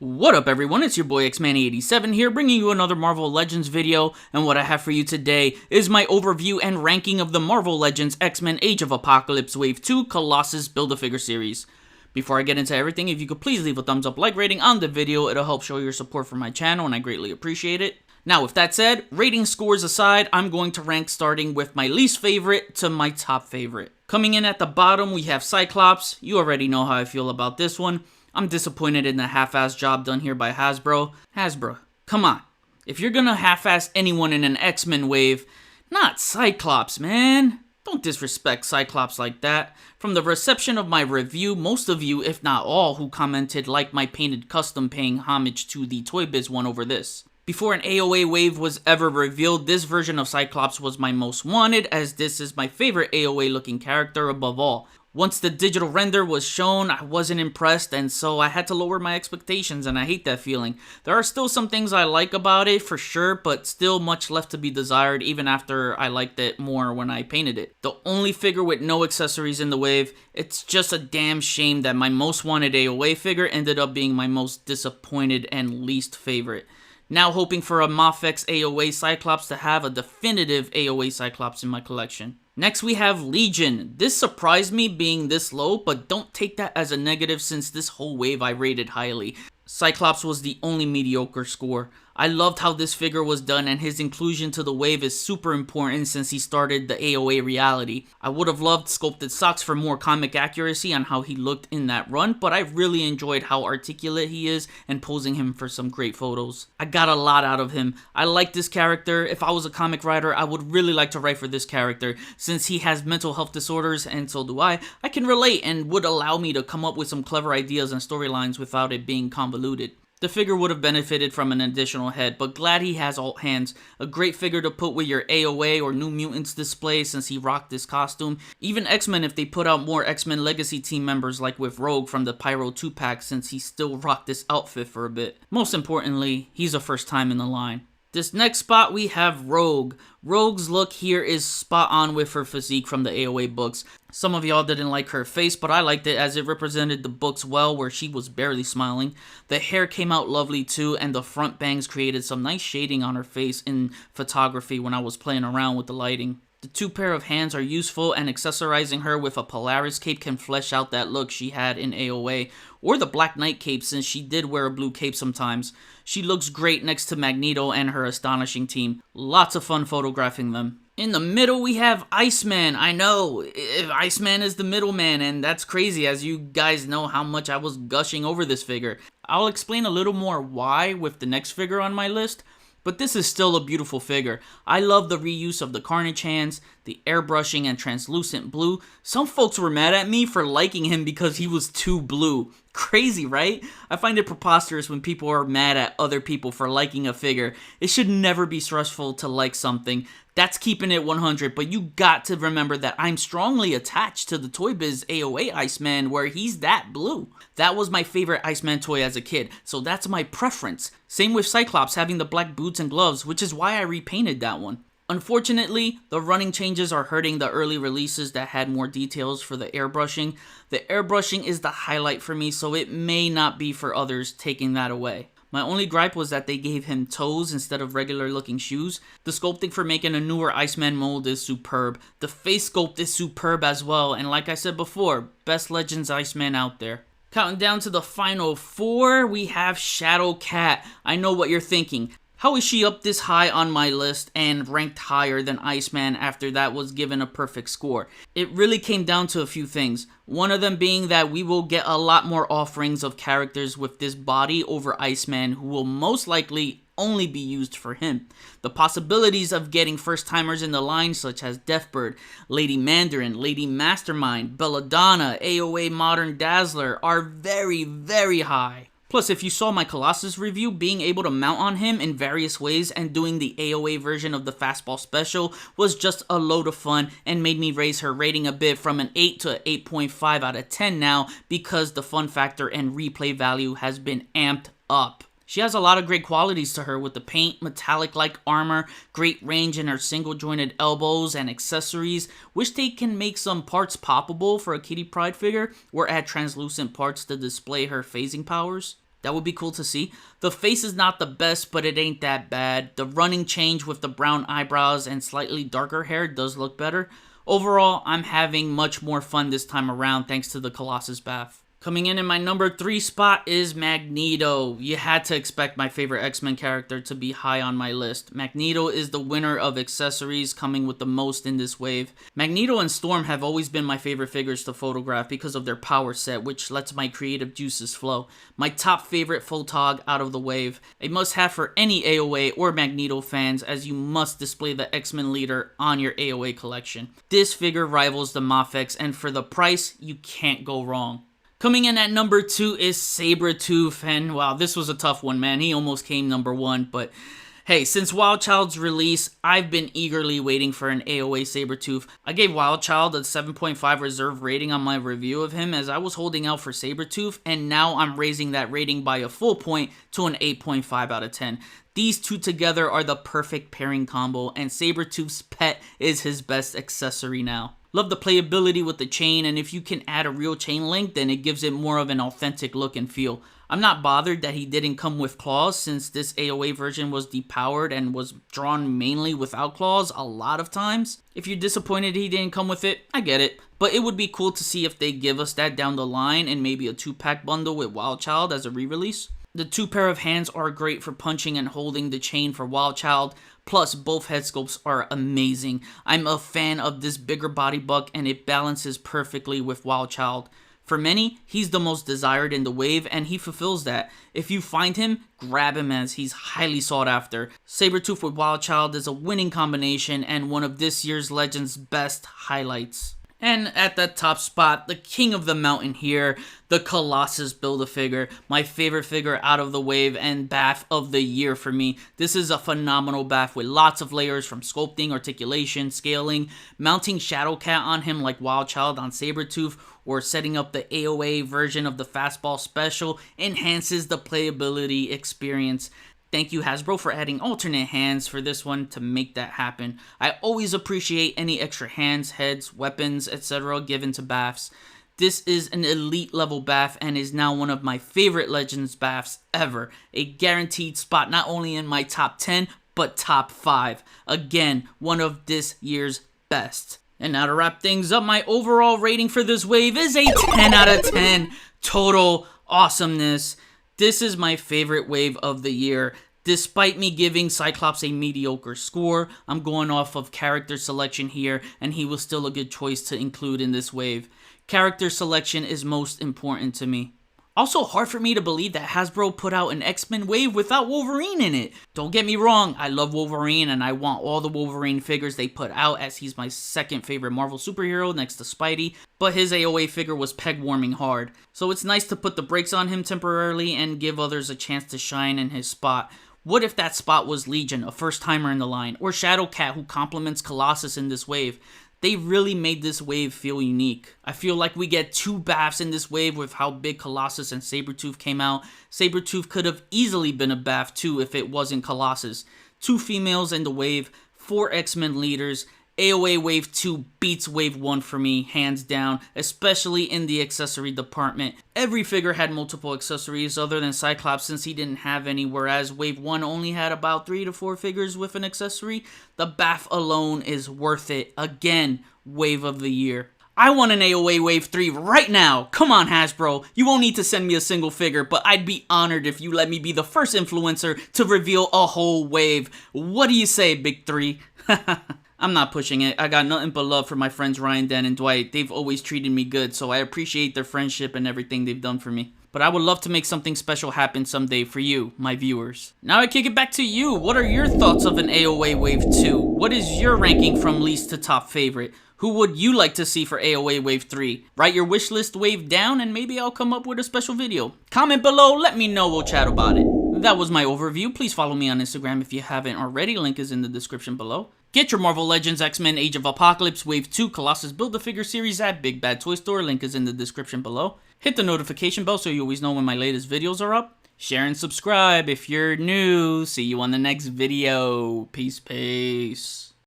What up everyone, it's your boy Iceman87 here, bringing you another Marvel Legends video, and what I have for you today is my overview and ranking of the Marvel Legends X-Men Age of Apocalypse Wave 2 Colossus Build-A-Figure series. Before I get into everything, if you could please leave a thumbs up like rating on the video, it'll help show your support for my channel and I greatly appreciate it. Now with that said, rating scores aside, I'm going to rank starting with my least favorite to my top favorite. Coming in at the bottom we have Cyclops. You already know how I feel about this one. I'm disappointed in the half-ass job done here by Hasbro. Hasbro, come on. If you're gonna half-ass anyone in an X-Men wave, not Cyclops, man. Don't disrespect Cyclops like that. From the reception of my review, most of you, if not all, who commented like my painted custom paying homage to the Toy Biz one over this. Before an AOA wave was ever revealed, this version of Cyclops was my most wanted, as this is my favorite AOA looking character above all. Once the digital render was shown, I wasn't impressed, and so I had to lower my expectations, and I hate that feeling. There are still some things I like about it, for sure, but still much left to be desired, even after I liked it more when I painted it. The only figure with no accessories in the wave, it's just a damn shame that my most wanted AOA figure ended up being my most disappointed and least favorite. Now hoping for a Mafex AOA Cyclops to have a definitive AOA Cyclops in my collection. Next we have Legion. This surprised me being this low, but don't take that as a negative since this whole wave I rated highly. Cyclops was the only mediocre score. I loved how this figure was done, and his inclusion to the wave is super important since he started the AOA reality. I would have loved sculpted socks for more comic accuracy on how he looked in that run, but I really enjoyed how articulate he is and posing him for some great photos. I got a lot out of him. I like this character. If I was a comic writer, I would really like to write for this character. Since he has mental health disorders, and so do I can relate and would allow me to come up with some clever ideas and storylines without it being convoluted. The figure would have benefited from an additional head, but glad he has alt hands. A great figure to put with your AOA or New Mutants display since he rocked this costume. Even X-Men if they put out more X-Men Legacy team members like with Rogue from the Pyro 2-pack since he still rocked this outfit for a bit. Most importantly, he's a first time in the line. This next spot we have Rogue. Rogue's look here is spot on with her physique from the AOA books. Some of y'all didn't like her face, but I liked it as it represented the books well where she was barely smiling. The hair came out lovely too, and the front bangs created some nice shading on her face in photography when I was playing around with the lighting. The two pair of hands are useful, and accessorizing her with a Polaris cape can flesh out that look she had in AOA, or the Black Knight cape since she did wear a blue cape sometimes. She looks great next to Magneto and her astonishing team. Lots of fun photographing them. In the middle we have Iceman. I know, Iceman is the middleman, and that's crazy as you guys know how much I was gushing over this figure. I'll explain a little more why with the next figure on my list. But this is still a beautiful figure. I love the reuse of the Carnage hands, the airbrushing and translucent blue. Some folks were mad at me for liking him because he was too blue. Crazy, right? I find it preposterous when people are mad at other people for liking a figure. It should never be stressful to like something. That's keeping it 100, but you got to remember that I'm strongly attached to the Toy Biz AOA Iceman where he's that blue. That was my favorite Iceman toy as a kid, so that's my preference. Same with Cyclops having the black boots and gloves, which is why I repainted that one. Unfortunately, the running changes are hurting the early releases that had more details for the airbrushing. The airbrushing is the highlight for me, so it may not be for others taking that away. My only gripe was that they gave him toes instead of regular looking shoes. The sculpting for making a newer Iceman mold is superb. The face sculpt is superb as well, and like I said before, best Legends Iceman out there. Counting down to the final four, we have Shadowcat. I know what you're thinking. How is she up this high on my list and ranked higher than Iceman after that was given a perfect score? It really came down to a few things. One of them being that we will get a lot more offerings of characters with this body over Iceman who will most likely only be used for him. The possibilities of getting first timers in the line such as Deathbird, Lady Mandarin, Lady Mastermind, Belladonna, AOA Modern Dazzler are very, very high. Plus, if you saw my Colossus review, being able to mount on him in various ways and doing the AOA version of the Fastball Special was just a load of fun and made me raise her rating a bit from an 8 to 8.5 out of 10 now because the fun factor and replay value has been amped up. She has a lot of great qualities to her with the paint, metallic-like armor, great range in her single-jointed elbows and accessories. Wish they can make some parts poppable for a Kitty Pryde figure or add translucent parts to display her phasing powers. That would be cool to see. The face is not the best, but it ain't that bad. The running change with the brown eyebrows and slightly darker hair does look better. Overall, I'm having much more fun this time around thanks to the Colossus Baf. Coming in my number 3 spot is Magneto. You had to expect my favorite X-Men character to be high on my list. Magneto is the winner of accessories, coming with the most in this wave. Magneto and Storm have always been my favorite figures to photograph because of their power set, which lets my creative juices flow. My top favorite photog out of the wave. A must-have for any AOA or Magneto fans, as you must display the X-Men leader on your AOA collection. This figure rivals the Mafex, and for the price, you can't go wrong. Coming in at number 2 is Sabretooth, and wow, this was a tough one, man. He almost came number 1, but hey, since Wild Child's release, I've been eagerly waiting for an AOA Sabretooth. I gave Wild Child a 7.5 reserve rating on my review of him as I was holding out for Sabretooth, and now I'm raising that rating by a full point to an 8.5 out of 10. These two together are the perfect pairing combo, and Sabretooth's pet is his best accessory now. Love the playability with the chain, and if you can add a real chain link, then it gives it more of an authentic look and feel. I'm not bothered that he didn't come with claws, since this AOA version was depowered and was drawn mainly without claws a lot of times. If you're disappointed he didn't come with it, I get it. But it would be cool to see if they give us that down the line and maybe a 2-pack bundle with Wild Child as a re-release. The 2 pair of hands are great for punching and holding the chain for Wild Child, plus both head sculpts are amazing. I'm a fan of this bigger body buck and it balances perfectly with Wild Child. For many, he's the most desired in the wave and he fulfills that. If you find him, grab him as he's highly sought after. Sabretooth with Wild Child is a winning combination and one of this year's Legends' best highlights. And at the top spot, the king of the mountain here, the Colossus Build-A-Figure, my favorite figure out of the wave and Baf of the year for me. This is a phenomenal Baf with lots of layers from sculpting, articulation, scaling, mounting Shadowcat on him like Wild Child on Sabretooth, or setting up the AOA version of the Fastball Special enhances the playability experience. Thank you Hasbro for adding alternate hands for this one to make that happen. I always appreciate any extra hands, heads, weapons, etc. given to Bafs. This is an elite level Baf and is now one of my favorite Legends Bafs ever. A guaranteed spot not only in my top 10, but top 5. Again, one of this year's best. And now to wrap things up, my overall rating for this wave is a 10 out of 10. Total awesomeness. This is my favorite wave of the year. Despite me giving Cyclops a mediocre score, I'm going off of character selection here, and he was still a good choice to include in this wave. Character selection is most important to me. Also hard for me to believe that Hasbro put out an X-Men wave without Wolverine in it. Don't get me wrong, I love Wolverine and I want all the Wolverine figures they put out as he's my second favorite Marvel superhero next to Spidey, but his AOA figure was peg-warming hard. So it's nice to put the brakes on him temporarily and give others a chance to shine in his spot. What if that spot was Legion, a first-timer in the line, or Shadowcat who complements Colossus in this wave? They really made this wave feel unique. I feel like we get 2 Bafs in this wave with how big Colossus and Sabretooth came out. Sabretooth could have easily been a Baf too if it wasn't Colossus. 2 females in the wave, 4 X-Men leaders. AOA Wave 2 beats Wave 1 for me, hands down, especially in the accessory department. Every figure had multiple accessories other than Cyclops since he didn't have any, whereas Wave 1 only had about 3 to 4 figures with an accessory. The Baf alone is worth it. Again, Wave of the Year. I want an AOA Wave 3 right now! Come on Hasbro, you won't need to send me a single figure, but I'd be honored if you let me be the first influencer to reveal a whole wave. What do you say, Big 3? I'm not pushing it. I got nothing but love for my friends Ryan, Dan, and Dwight. They've always treated me good, so I appreciate their friendship and everything they've done for me. But I would love to make something special happen someday for you, my viewers. Now I kick it back to you. What are your thoughts of an AOA Wave 2? What is your ranking from least to top favorite? Who would you like to see for AOA Wave 3? Write your wishlist wave down and maybe I'll come up with a special video. Comment below, let me know, we'll chat about it. That was my overview. Please follow me on Instagram if you haven't already. Link is in the description below. Get your Marvel Legends X-Men Age of Apocalypse Wave 2 Colossus Build-A-Figure series at Big Bad Toy Store. Link is in the description below. Hit the notification bell so you always know when my latest videos are up. Share and subscribe if you're new. See you on the next video. Peace, peace.